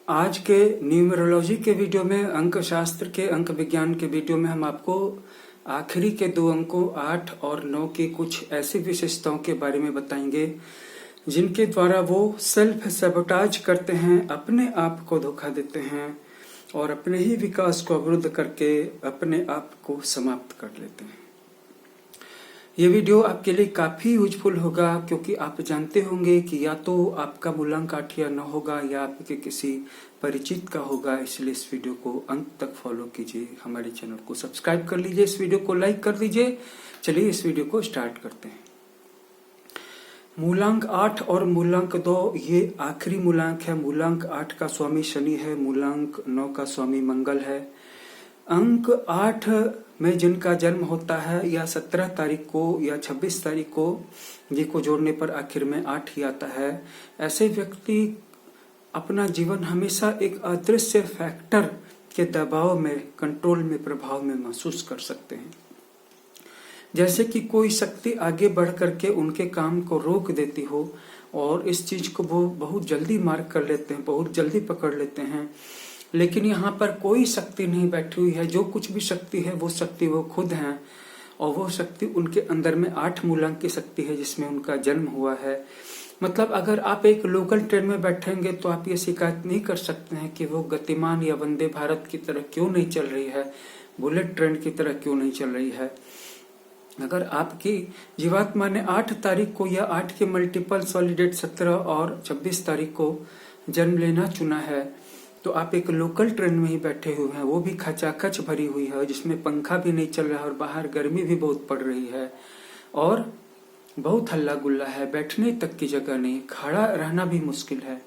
आज के न्यूमरोलॉजी के वीडियो में, अंक शास्त्र के, अंक विज्ञान के वीडियो में हम आपको आखिरी के दो अंकों 8 और 9 की कुछ ऐसी विशेषताओं के बारे में बताएंगे जिनके द्वारा वो सेल्फ सैबोटाज करते हैं, अपने आप को धोखा देते हैं और अपने ही विकास को अवरुद्ध करके अपने आप को समाप्त कर लेते हैं। ये वीडियो आपके लिए काफी यूजफुल होगा क्योंकि आप जानते होंगे कि या तो आपका मूलांक 8 या 9 होगा या आपके किसी परिचित का होगा, इसलिए इस वीडियो को अंत तक फॉलो कीजिए। हमारे चैनल को सब्सक्राइब कर लीजिए, इस वीडियो को लाइक कर दीजिए। चलिए इस वीडियो को स्टार्ट करते हैं। मूलांक 8 और मूलांक 2 ये आखिरी मूलांक है। मूलांक 8 का स्वामी शनि है, मूलांक 9 का स्वामी मंगल है। अंक 8 में जिनका जन्म होता है या 17 तारीख को या 26 तारीख को, जिसको जोड़ने पर आखिर में 8 ही आता है, ऐसे व्यक्ति अपना जीवन हमेशा एक अदृश्य फैक्टर के दबाव में, कंट्रोल में, प्रभाव में महसूस कर सकते हैं। जैसे कि कोई शक्ति आगे बढ़ करके उनके काम को रोक देती हो और इस चीज को वो बहुत जल्दी मार्क कर लेते हैं, बहुत जल्दी पकड़ लेते हैं। लेकिन यहाँ पर कोई शक्ति नहीं बैठी हुई है। जो कुछ भी शक्ति है वो शक्ति वो खुद हैं और वो शक्ति उनके अंदर में 8 मूलांक की शक्ति है जिसमें उनका जन्म हुआ है। मतलब अगर आप एक लोकल ट्रेन में बैठेंगे तो आप ये शिकायत नहीं कर सकते हैं कि वो गतिमान या वंदे भारत की तरह क्यों नहीं चल रही है, बुलेट ट्रेन की तरह क्यों नहीं चल रही है। अगर आपकी जीवात्मा ने 8 तारीख को या 8 के मल्टीपल सॉलिडेट 17 और 26 तारीख को जन्म लेना चुना है तो आप एक लोकल ट्रेन में ही बैठे हुए हैं, वो भी खचाखच भरी हुई है जिसमें पंखा भी नहीं चल रहा है और बाहर गर्मी भी बहुत पड़ रही है और बहुत हल्ला गुल्ला है, बैठने तक की जगह नहीं, खड़ा रहना भी मुश्किल है।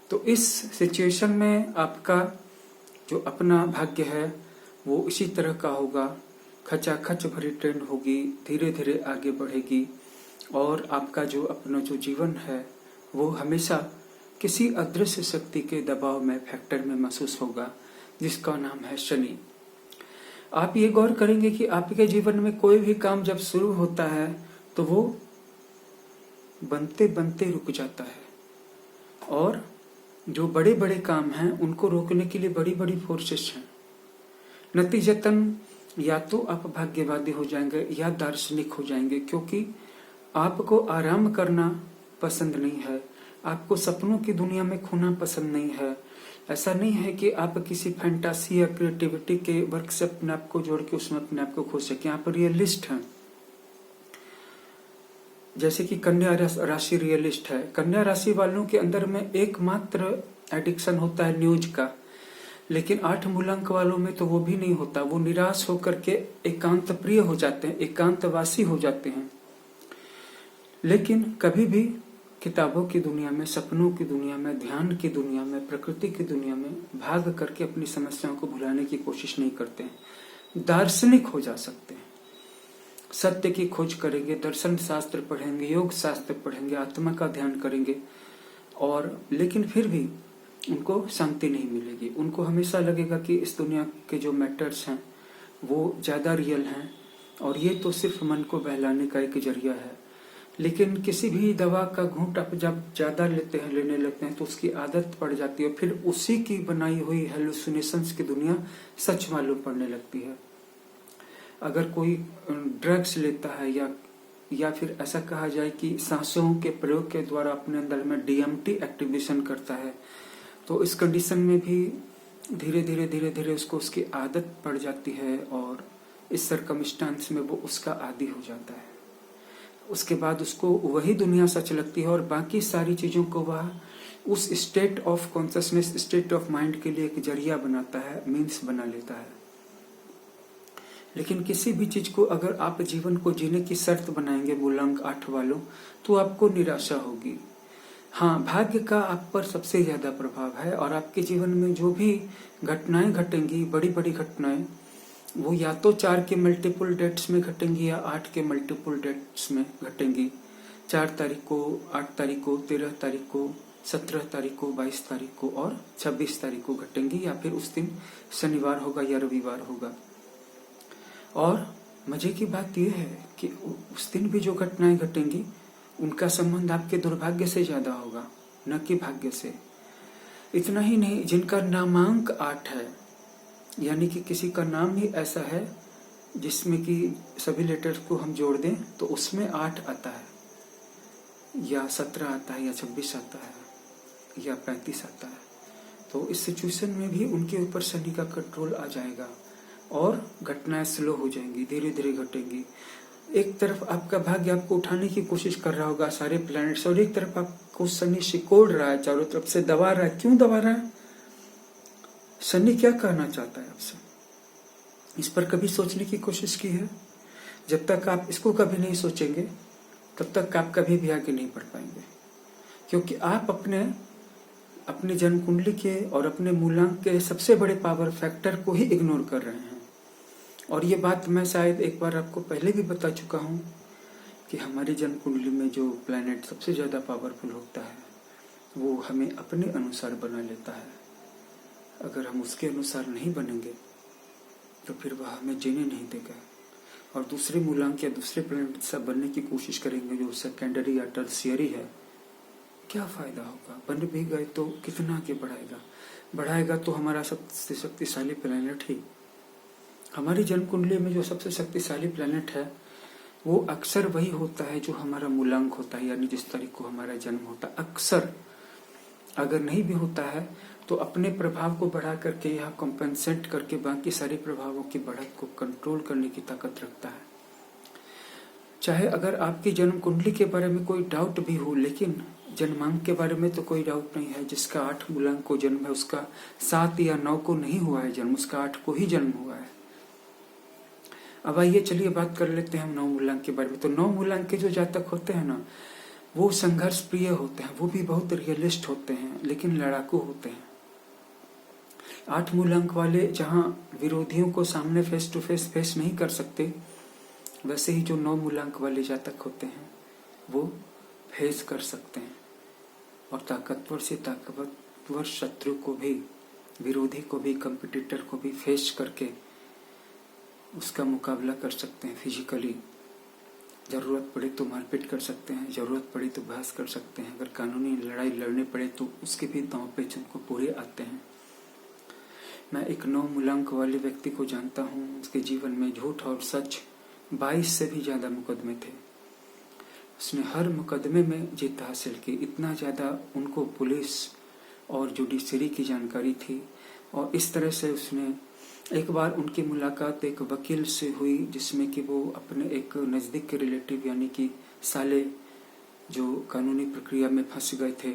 तो इस सिचुएशन में आपका जो अपना भाग्य है वो इसी तरह का होगा। खचाखच भरी ट्रेन होगी, धीरे धीरे आगे बढ़ेगी और आपका जो अपना जो जीवन है वो हमेशा किसी अदृश्य शक्ति के दबाव में, फैक्टर में महसूस होगा जिसका नाम है शनि। आप ये गौर करेंगे कि आपके जीवन में कोई भी काम जब शुरू होता है तो वो बनते बनते रुक जाता है और जो बड़े बड़े काम हैं उनको रोकने के लिए बड़ी बड़ी फोर्सेस हैं। नतीजतन या तो आप भाग्यवादी हो जाएंगे या दार्शनिक हो जाएंगे क्योंकि आपको आराम करना पसंद नहीं है, आपको सपनों की दुनिया में खोना पसंद नहीं है। ऐसा नहीं है कि आप किसी फैंटासी या क्रिएटिविटी के वर्क से अपने आप को जोड़ के उसमें अपने आप को खो सके। यहाँ पर रियलिस्ट है, जैसे कि कन्या राशि रियलिस्ट है। कन्या राशि वालों के अंदर में एकमात्र एडिक्शन होता है न्यूज का, लेकिन 8 मूलांक वालों में तो वो भी नहीं होता। वो निराश होकर के एकांत प्रिय हो जाते हैं, एकांतवासी हो जाते हैं। लेकिन कभी भी किताबों की दुनिया में, सपनों की दुनिया में, ध्यान की दुनिया में, प्रकृति की दुनिया में भाग करके अपनी समस्याओं को भुलाने की कोशिश नहीं करते हैं। दार्शनिक हो जा सकते हैं, सत्य की खोज करेंगे, दर्शन शास्त्र पढ़ेंगे, योग शास्त्र पढ़ेंगे, आत्मा का ध्यान करेंगे और लेकिन फिर भी उनको शांति नहीं मिलेगी। उनको हमेशा लगेगा कि इस दुनिया के जो मैटर्स हैं वो ज्यादा रियल हैं और ये तो सिर्फ मन को बहलाने का एक जरिया है। लेकिन किसी भी दवा का घूंट आप जब ज्यादा लेने लगते हैं तो उसकी आदत पड़ जाती है, फिर उसी की बनाई हुई हेलुसिनेशंस की दुनिया सच मालूम पड़ने लगती है। अगर कोई ड्रग्स लेता है या फिर ऐसा कहा जाए कि सांसों के प्रयोग के द्वारा अपने अंदर में डीएमटी एक्टिवेशन करता है तो इस कंडीशन में भी धीरे धीरे उसको उसकी आदत पड़ जाती है और इस सरकमस्टांस में वो उसका आदी हो जाता है। उसके बाद उसको वही दुनिया सच लगती है और बाकी सारी चीजों को वह उस state of consciousness, state of mind के लिए एक जरिया बनाता है, मीन्स बना लेता है। लेकिन किसी भी चीज को अगर आप जीवन को जीने की शर्त बनाएंगे मूलांक 8 वालों तो आपको निराशा होगी। हाँ, भाग्य का आप पर सबसे ज्यादा प्रभाव है और आपके जीवन में जो भी घटनाएं घटेंगी, बड़ी बड़ी घटनाएं, वो या तो 4 के मल्टीपल डेट्स में घटेंगी या 8 के मल्टीपल डेट्स में घटेंगी। 4 तारीख को, 8 तारीख को, 13 तारीख को, 17 तारीख को, 22 तारीख को और 26 तारीख को घटेंगी या फिर उस दिन शनिवार होगा या रविवार होगा। और मजे की बात यह है कि उस दिन भी जो घटनाएं घटेंगी उनका संबंध आपके दुर्भाग्य से ज्यादा होगा, न कि भाग्य से। इतना ही नहीं, जिनका नामांक 8 है, यानी कि किसी का नाम ही ऐसा है जिसमें कि सभी लेटर्स को हम जोड़ दें तो उसमें 8 आता है, या 17 आता है, या 26 आता है, या 35 आता है, तो इस सिचुएशन में भी उनके ऊपर शनि का कंट्रोल आ जाएगा और घटनाएं स्लो हो जाएंगी, धीरे धीरे घटेंगी। एक तरफ आपका भाग्य आपको उठाने की कोशिश कर रहा होगा सारे प्लैनेट्स, और एक तरफ आपको शनि सिकोड़ रहा है, चारों तरफ से दबा रहा है। क्यों दबा रहा है? शनि क्या कहना चाहता है आपसे? इस पर कभी सोचने की कोशिश की है? जब तक आप इसको कभी नहीं सोचेंगे तब तक आप कभी भी आगे नहीं बढ़ पाएंगे, क्योंकि आप अपने जन्म कुंडली के और अपने मूलांक के सबसे बड़े पावर फैक्टर को ही इग्नोर कर रहे हैं। और ये बात मैं शायद एक बार आपको पहले भी बता चुका हूँ कि हमारी जन्म कुंडली में जो प्लैनेट सबसे ज़्यादा पावरफुल होता है वो हमें अपने अनुसार बना लेता है। अगर हम उसके अनुसार नहीं बनेंगे तो फिर वह हमें जीने नहीं देगा, और दूसरे मूलांक या दूसरे प्लैनेट से बनने की कोशिश करेंगे जो सेकेंडरी या टर्शियरी है, क्या फायदा होगा? बन भी गए तो कितना आगे बढ़ाएगा तो हमारा सबसे शक्तिशाली प्लैनेट ही। हमारी जन्म कुंडली में जो सबसे शक्तिशाली प्लैनेट है वो अक्सर वही होता है जो हमारा मूलांक होता है, यानी जिस तारीख को हमारा जन्म होता है। अक्सर अगर नहीं भी होता है तो अपने प्रभाव को बढ़ा करके या कॉम्पेंसेट करके बाकी सारे प्रभावों की बढ़त को कंट्रोल करने की ताकत रखता है। चाहे अगर आपकी जन्म कुंडली के बारे में कोई डाउट भी हो, लेकिन जन्मांक के बारे में तो कोई डाउट नहीं है। जिसका 8 मूलांक को जन्म है उसका 7 या 9 को नहीं हुआ है जन्म, उसका 8 को ही जन्म हुआ है। अब आइए चलिए बात कर लेते हैं हम 9 मूलांक के बारे में। तो 9 मूलांक के जो जातक होते हैं ना, वो संघर्ष प्रिय होते हैं, वो भी बहुत रियलिस्ट होते हैं, लेकिन लड़ाकू होते हैं। 8 मूलांक वाले जहाँ विरोधियों को सामने फेस टू फेस नहीं कर सकते, वैसे ही जो 9 मूलांक वाले जातक होते हैं वो फेस कर सकते हैं, और ताकतवर से ताकतवर शत्रु को भी, विरोधी को भी, कंपटीटर को भी फेस करके उसका मुकाबला कर सकते हैं फिजिकली। जरूरत पड़े तो मारपीट कर सकते हैं, जरूरत पड़े तो बहस कर सकते हैं, अगर कानूनी लड़ाई लड़ने पड़े तो उसके भी दांव पेच उनको पूरे आते हैं। मैं एक 9 मूलांक वाले व्यक्ति को जानता हूँ, उसके जीवन में झूठ और सच 22 से भी ज्यादा मुकदमे थे। उसने हर मुकदमे में जीत हासिल की, इतना ज्यादा उनको पुलिस और जुडिशरी की जानकारी थी। और इस तरह से उसने, एक बार उनकी मुलाकात एक वकील से हुई जिसमें कि वो अपने एक नज़दीक के रिलेटिव यानी कि साले जो कानूनी प्रक्रिया में फंस गए थे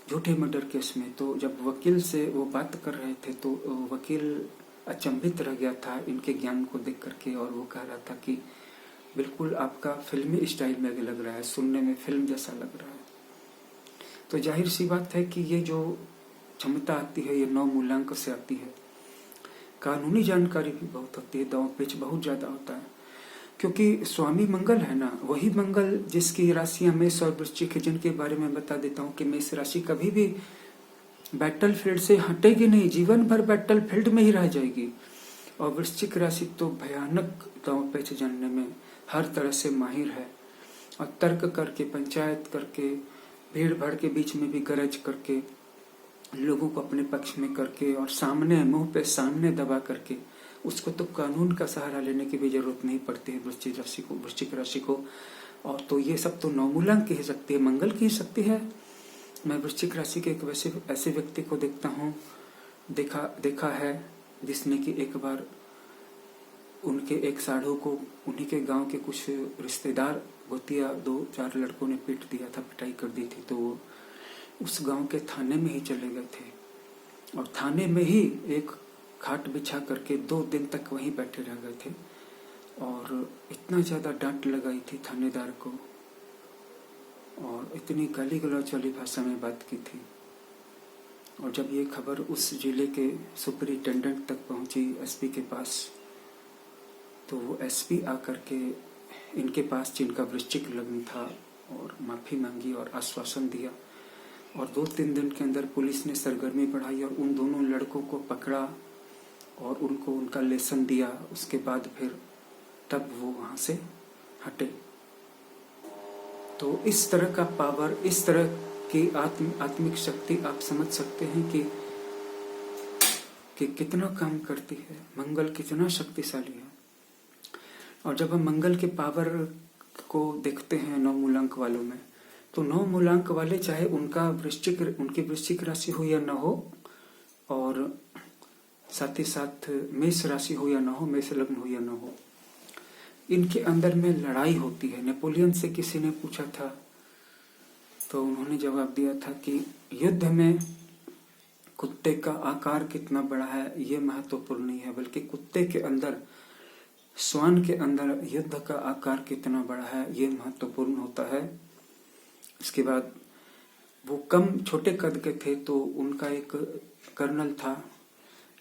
झूठे मर्डर केस में। तो जब वकील से वो बात कर रहे थे तो वकील अचंभित रह गया था इनके ज्ञान को देख करके, और वो कह रहा था कि बिल्कुल आपका फिल्मी स्टाइल में लग रहा है, सुनने में फिल्म जैसा लग रहा है। तो जाहिर सी बात है कि ये जो क्षमता आती है ये 9 मूलांक से आती है। कानूनी जानकारी भी बहुत होती है, दांव पेच बहुत ज्यादा होता है, क्योंकि स्वामी मंगल है ना, वही मंगल जिसकी राशियां मेष और वृश्चिक है, जिनके बारे में बता देता हूँ कि मेष राशि कभी भी बैटल फील्ड से हटेगी नहीं, जीवन भर बैटल फील्ड में ही रह जाएगी। और वृश्चिक राशि तो भयानक दांव पेच जानने में हर तरह से माहिर है, और तर्क करके, पंचायत करके, भीड़ भाड़ के बीच में भी गरज करके, लोगों को अपने पक्ष में करके, और सामने मुंह पे सामने दबा करके, उसको तो कानून का सहारा लेने की भी जरूरत नहीं पड़ती है वृश्चिक राशि को। और तो ये सब तो 9 मूलांक की शक्ति है, मंगल की शक्ति है। मैं वृश्चिक राशि के एक ऐसे व्यक्ति को देखा है जिसने कि एक बार उनके एक साधु को उन्हीं के गांव के कुछ रिश्तेदार गोतिया 2-4 लड़कों ने पीट दिया था, पिटाई कर दी थी। तो वो उस गांव के थाने में ही चले गए थे, और थाने में ही एक खाट बिछा करके 2 दिन तक वहीं बैठे रह गए थे, और इतना ज्यादा डांट लगाई थी थानेदार को, और इतनी गाली गलौज वाली भाषा में बात की थी। और जब ये खबर उस जिले के सुपरिटेंडेंट तक पहुंची, एसपी के पास, तो वो एसपी आकर के इनके पास, जिनका वृश्चिक लग्न था, और माफी मांगी और आश्वासन दिया। और 2-3 दिन के अंदर पुलिस ने सरगर्मी बढ़ाई और उन दोनों लड़कों को पकड़ा और उनको उनका लेसन दिया। उसके बाद फिर तब वो वहां से हटे। तो इस तरह का पावर, इस तरह कि आत्मिक शक्ति आप समझ सकते हैं कि कितना काम करती है, मंगल कितना शक्तिशाली है। और जब हम मंगल के पावर को देखते हैं 9 मूलांक वालों में, तो 9 मूलांक वाले चाहे उनकी वृश्चिक राशि हो या न हो, और साथ ही साथ मेष राशि हो या न हो, मेष लग्न हो या न हो, इनके अंदर में लड़ाई होती है। नेपोलियन से किसी ने पूछा था तो उन्होंने जवाब दिया था कि युद्ध में कुत्ते का आकार कितना बड़ा है ये महत्वपूर्ण नहीं है, बल्कि कुत्ते के अंदर, श्वान के अंदर युद्ध का आकार कितना बड़ा है ये महत्वपूर्ण होता है। इसके बाद वो कम छोटे कद के थे, तो उनका एक कर्नल था,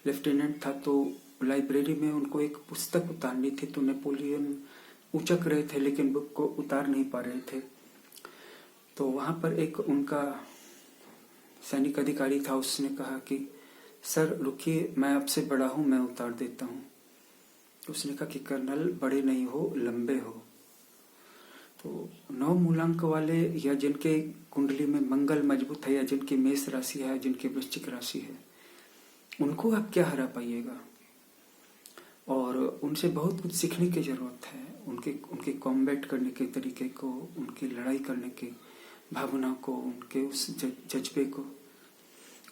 लेफ्टिनेंट था, तो लाइब्रेरी में उनको एक पुस्तक उतारनी थी, तो नेपोलियन उचक रहे थे लेकिन बुक को उतार नहीं पा रहे थे। तो वहां पर एक उनका सैनिक अधिकारी था, उसने कहा कि सर रुकिए, मैं आपसे बड़ा हूं, मैं उतार देता हूं। तो उसने कहा कि कर्नल बड़े नहीं हो, लंबे हो। तो 9 मूलांक वाले या जिनके कुंडली में मंगल मजबूत है, या जिनकी मेष राशि है, जिनकी वृश्चिक राशि है, उनको आप क्या हरा पाइएगा। और उनसे बहुत कुछ सीखने की जरूरत है, उनके कॉम्बैट करने के तरीके को, उनकी लड़ाई करने की भावना को, उनके उस जज्बे को।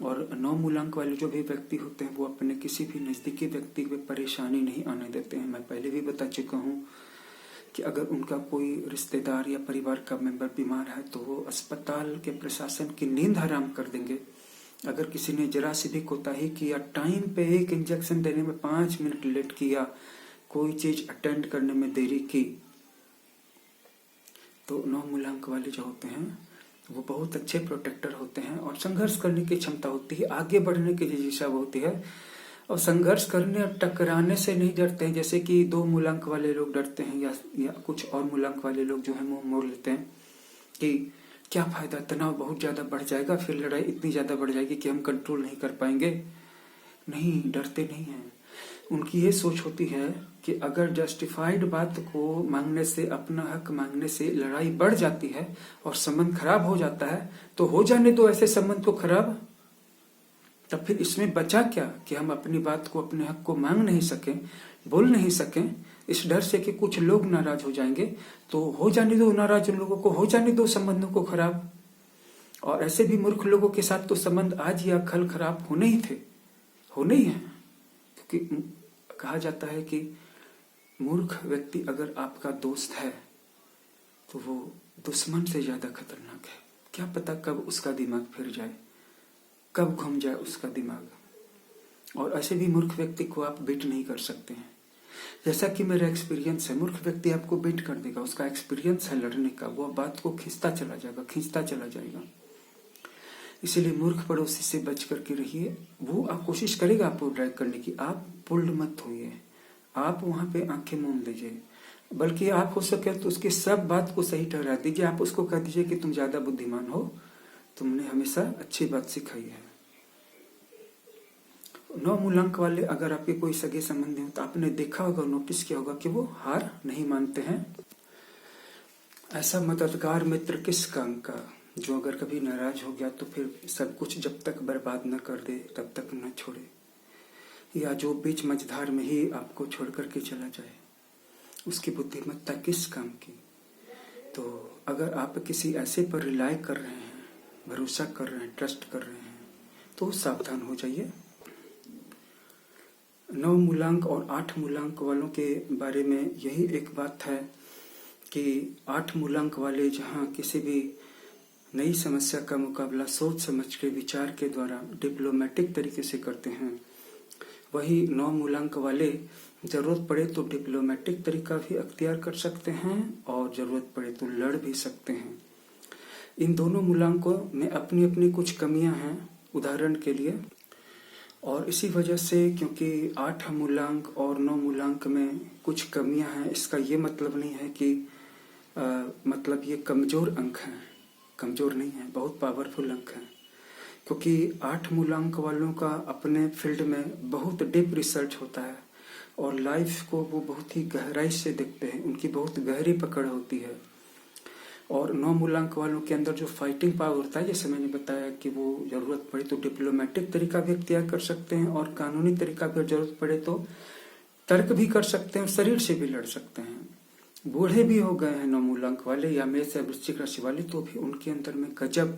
और 9 मूलांक वाले जो भी व्यक्ति होते हैं वो अपने किसी भी नजदीकी व्यक्ति में परेशानी नहीं आने देते हैं। मैं पहले भी बता चुका हूँ कि अगर उनका कोई रिश्तेदार या परिवार का मेंबर बीमार है तो वो अस्पताल के प्रशासन की नींद हराम कर देंगे। अगर किसी ने जरा सी भी कोताही किया, टाइम पे एक इंजेक्शन देने में 5 मिनट लेट किया, कोई चीज अटेंड करने में देरी की, तो 9 मूलांक वाले जो होते हैं वो बहुत अच्छे प्रोटेक्टर होते हैं और संघर्ष करने की क्षमता होती है, आगे बढ़ने की जिज्ञासा होती है, और संघर्ष करने और टकराने से नहीं डरते हैं, जैसे कि 2 मूलांक वाले लोग डरते हैं, या कुछ और मूलांक वाले लोग जो है मुंह मोड़ लेते हैं कि क्या फायदा, तनाव बहुत ज्यादा बढ़ जाएगा, फिर लड़ाई इतनी ज्यादा बढ़ जाएगी कि हम कंट्रोल नहीं कर पाएंगे। नहीं, डरते नहीं हैं। उनकी ये सोच होती है कि अगर जस्टिफाइड बात को मांगने से, अपना हक मांगने से लड़ाई बढ़ जाती है और संबंध खराब हो जाता है, तो हो जाने दो ऐसे संबंध को खराब। तब फिर इसमें बचा क्या कि हम अपनी बात को, अपने हक को मांग नहीं सकें, बोल नहीं सकें, इस डर से कि कुछ लोग नाराज हो जाएंगे। तो हो जाने दो नाराज लोगों को, हो जाने दो संबंधों को खराब। और ऐसे भी मूर्ख लोगों के साथ तो संबंध आज या कल खराब होने ही थे, होने ही है। क्योंकि कहा जाता है कि मूर्ख व्यक्ति अगर आपका दोस्त है तो वो दुश्मन से ज्यादा खतरनाक है। क्या पता कब उसका दिमाग फिर जाए, कब घूम जाए उसका दिमाग। और ऐसे भी मूर्ख व्यक्ति को आप बीट नहीं कर सकते हैं। जैसा कि मेरा एक्सपीरियंस है, मूर्ख व्यक्ति आपको बीट कर देगा, उसका एक्सपीरियंस है लड़ने का, वो बात को खींचता चला जाएगा। इसीलिए मूर्ख पड़ोसी से बच करके रहिए। वो आप कोशिश करेगा आपको ड्रैग करने की, आप पुल्ड मत होइए, आप वहां पे आंखें मूंद दीजिए। बल्कि आप हो सके तो उसकी सब बात को सही ठहरा दीजिए। आप उसको कह दीजिए कि तुम ज्यादा बुद्धिमान हो, तुमने हमेशा अच्छी बात सिखाई है। 9 मूलांक वाले अगर आपके कोई सगे संबंधी हो तो आपने देखा होगा, नोटिस किया होगा कि वो हार नहीं मानते हैं। ऐसा मददगार मित्र किस काम का, जो अगर कभी नाराज हो गया तो फिर सब कुछ जब तक बर्बाद न कर दे तब तक न छोड़े, या जो बीच मझधार में ही आपको छोड़ करके चला जाए, उसकी बुद्धिमत्ता किस काम की। तो अगर आप किसी ऐसे पर रिलाय कर रहे हैं, भरोसा कर रहे हैं, ट्रस्ट कर रहे हैं, तो सावधान हो जाइए। 9 मूलांक और 8 मूलांक वालों के बारे में यही एक बात है कि 8 मूलांक वाले जहाँ किसी भी नई समस्या का मुकाबला सोच समझ के, विचार के द्वारा, डिप्लोमेटिक तरीके से करते हैं, वही 9 मूलांक वाले जरूरत पड़े तो डिप्लोमेटिक तरीका भी अख्तियार कर सकते हैं और जरूरत पड़े तो लड़ भी सकते हैं। इन दोनों मूलांकों में अपनी अपनी कुछ कमियां हैं, उदाहरण के लिए। और इसी वजह से, क्योंकि 8 मूलांक और 9 मूलांक में कुछ कमियां हैं, इसका ये मतलब नहीं है कि मतलब ये कमजोर अंक हैं। कमजोर नहीं है, बहुत पावरफुल अंक हैं। क्योंकि 8 मूलांक वालों का अपने फील्ड में बहुत डीप रिसर्च होता है और लाइफ को वो बहुत ही गहराई से देखते हैं, उनकी बहुत गहरी पकड़ होती है। और 9 मूलांक वालों के अंदर जो फाइटिंग पावर होता है, जैसे मैंने बताया कि वो जरूरत पड़े तो डिप्लोमेटिक तरीका भी अख्तियार कर सकते हैं और कानूनी तरीका भी जरूरत पड़े तो तर्क भी कर सकते हैं और शरीर से भी लड़ सकते हैं। बूढ़े भी हो गए हैं 9 मूलांक वाले या मेष या वृश्चिक राशि वाले, तो भी उनके अंदर में गजब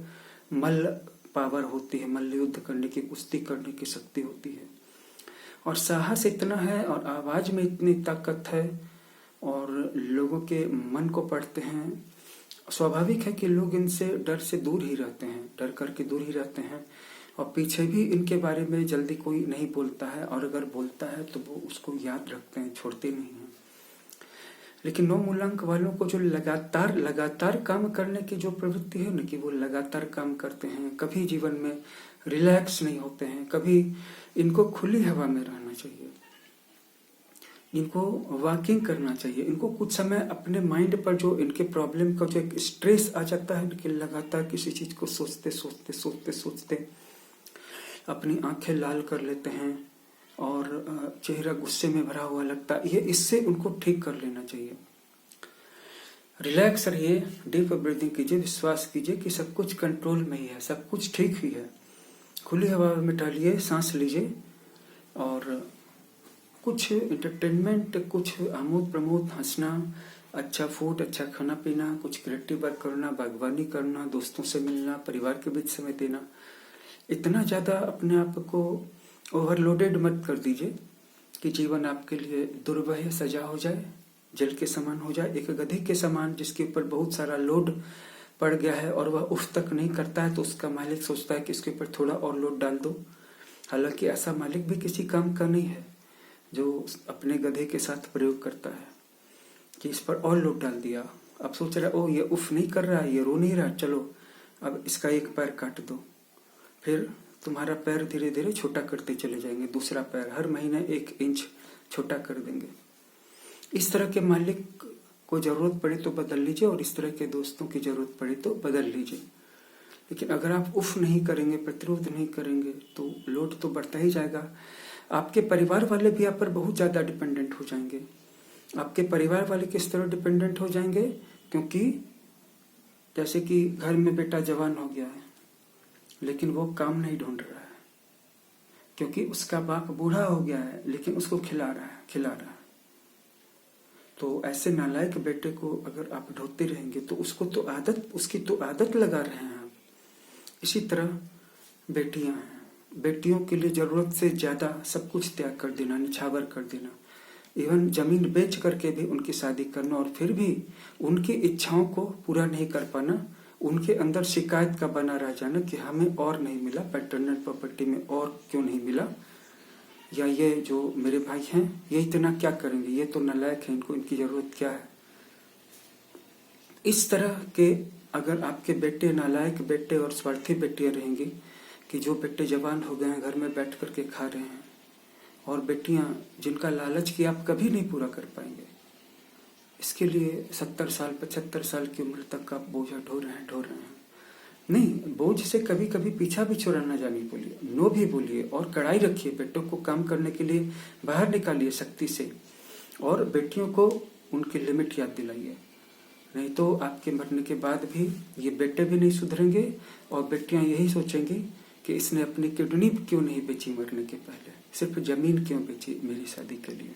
मल्ल पावर होती है, मल्ल युद्ध करने की, कुश्ती करने की शक्ति होती है और साहस इतना है और आवाज में इतनी ताकत है और लोगों के मन को पढ़ते हैं। स्वाभाविक है कि लोग इनसे डर से दूर ही रहते हैं, डर करके दूर ही रहते हैं और पीछे भी इनके बारे में जल्दी कोई नहीं बोलता है और अगर बोलता है तो वो उसको याद रखते हैं, छोड़ते नहीं हैं। लेकिन 9 मूलांक वालों को जो लगातार काम करने की जो प्रवृत्ति है ना, कि वो लगातार काम करते हैं, कभी जीवन में रिलैक्स नहीं होते हैं, कभी इनको खुली हवा में रहना चाहिए, इनको वॉकिंग करना चाहिए, इनको कुछ समय अपने माइंड पर जो इनके प्रॉब्लम का जो एक स्ट्रेस आ जाता है कि लगातार किसी चीज को सोचते अपनी आंखें लाल कर लेते हैं और चेहरा गुस्से में भरा हुआ लगता है, ये इससे उनको ठीक कर लेना चाहिए। रिलैक्स रहिए, डीप ब्रीदिंग कीजिए, विश्वास कीजिए कि सब कुछ कंट्रोल में ही है, सब कुछ ठीक ही है। खुली हवा में टहलिए, सांस लीजिए और कुछ एंटरटेनमेंट, कुछ आमोद प्रमोद, हंसना, अच्छा फूड, अच्छा खाना पीना, कुछ क्रिएटिव वर्क करना, बागवानी करना, दोस्तों से मिलना, परिवार के बीच समय देना। इतना ज्यादा अपने आप को ओवरलोडेड मत कर दीजिए कि जीवन आपके लिए दुर्वह सजा हो जाए, जल के समान हो जाए, एक गधे के समान जिसके ऊपर बहुत सारा लोड पड़ गया है और वह उफ तक नहीं करता है तो उसका मालिक सोचता है कि इसके ऊपर थोड़ा और लोड डाल दो। हालांकि ऐसा मालिक भी किसी काम का नहीं है जो अपने गधे के साथ प्रयोग करता है कि इस पर और लोड डाल दिया। अब सोच रहा है ओ ये उफ नहीं कर रहा है, ये रो नहीं रहा, चलो अब इसका एक पैर काट दो, फिर तुम्हारा पैर धीरे धीरे छोटा करते चले जाएंगे, दूसरा पैर हर महीने 1 इंच छोटा कर देंगे। इस तरह के मालिक को जरूरत पड़े तो बदल लीजिए और इस तरह के दोस्तों की जरूरत पड़े तो बदल लीजिए। लेकिन अगर आप उफ नहीं करेंगे, प्रतिरोध नहीं करेंगे तो लोड तो बढ़ता ही जाएगा। आपके परिवार वाले भी आप पर बहुत ज्यादा डिपेंडेंट हो जाएंगे। आपके परिवार वाले किस तरह डिपेंडेंट हो जाएंगे, क्योंकि जैसे कि घर में बेटा जवान हो गया है लेकिन वो काम नहीं ढूंढ रहा है, क्योंकि उसका बाप बूढ़ा हो गया है लेकिन उसको खिला रहा है। तो ऐसे नालायक बेटे को अगर आप ढोते रहेंगे तो उसकी तो आदत लगा रहे हैं आप। इसी तरह बेटियां हैं, बेटियों के लिए जरूरत से ज्यादा सब कुछ त्याग कर देना, निछावर कर देना, इवन जमीन बेच करके भी उनकी शादी करना और फिर भी उनकी इच्छाओं को पूरा नहीं कर पाना, उनके अंदर शिकायत का बना रह जाना कि हमें और नहीं मिला, पैटर्नल प्रॉपर्टी में और क्यों नहीं मिला, या ये जो मेरे भाई हैं ये इतना क्या करेंगे, ये तो नालायक है, इनको इनकी जरूरत क्या है। इस तरह के अगर आपके बेटे नालायक बेटे और स्वार्थी बेटियां रहेंगी कि जो बेटे जवान हो गए हैं घर में बैठ करके खा रहे हैं और बेटियां जिनका लालच कि आप कभी नहीं पूरा कर पाएंगे, इसके लिए 70 साल 75 साल की उम्र तक आप बोझा ढो रहे हैं। नहीं, बोझ से कभी कभी पीछा भी छुड़ाना जानी बोलिए, नो भी बोलिए और कड़ाई रखिए, बेटों को काम करने के लिए बाहर निकालिए शक्ति से और बेटियों को उनकी लिमिट याद दिलाइए। नहीं तो आपके मरने के बाद भी ये बेटे भी नहीं सुधरेंगे और बेटियां यही सोचेंगी कि इसने अपनी किडनी क्यों नहीं बेची मरने के पहले, सिर्फ जमीन क्यों बेची मेरी शादी के लिए।